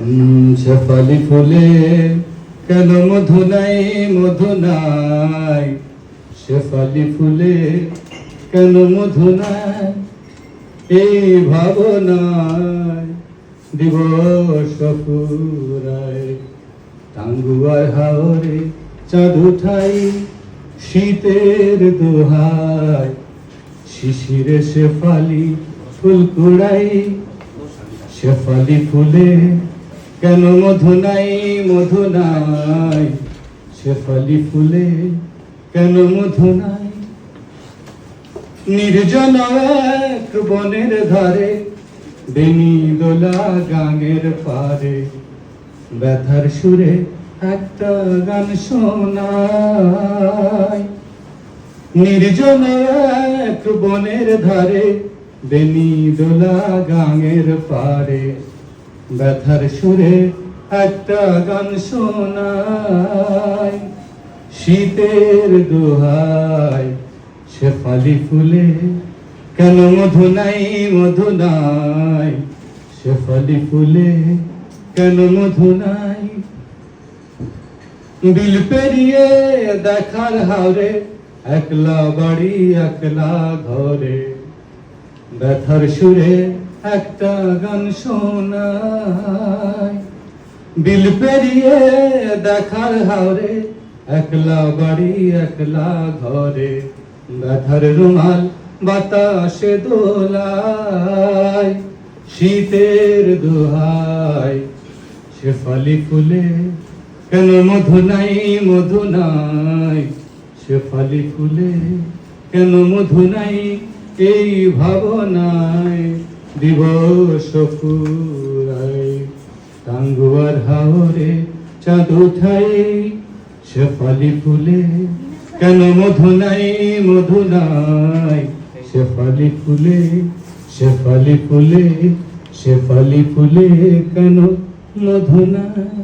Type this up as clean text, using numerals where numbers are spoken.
শেফালি ফুলে কেন মধু নাই, মধু নাই। শেফালি ফুলে কেন মধু নাই, এই ভাবনায় দিবস ফুরায়। টাঙ্গুয়ার হাওরে চাঁদ উঠাই, শীতের দোহাই, শিশিরে শেফালি ফুল কুড়াই। শেফালি ফুলে কেন মধু নাই, মধু নাই। শেফালি ফুলে কেন মধু নাই। নির্জন এক বনের ধারে, বেনি দোলা গাঙের পারে, ব্যথার সুরে একটা গান শোনায়। নির্জন এক বনের ধারে, বেনি দোলা গাঙের পারে, ব্যথার সুরে একটা গান শোনায়। শীতের দোহাই, শেফালি ফুলে কেন মধু নাই, মধু নাই। শেফালি ফুলে কেন মধু নাই। বিল পেরিয়ে দেখার হাওরে, একলা বাড়ি একলা ঘরে, ব্যথার সুরে একটা গান শোনায়। বিল পেরিয়ে দেখার হাওরে, একলা বাড়ি একলা ঘরে, ব্যথার রুমাল বাতাসে দোলায়। শীতের দোহাই, শেফালি ফুলে কেন মধু নাই, মধু নাই। শেফালি ফুলে কেন মধু নাই, এই ভাবনায় দিবস ফুরায়। টাঙ্গুয়ার হাওরে চাঁদ উঠাই, শেফালি ফুলে কেন মধু নাই, মধু নাই। শেফালি ফুলে, শেফালি ফুলে, শেফালি ফুলে কেন মধু নাই।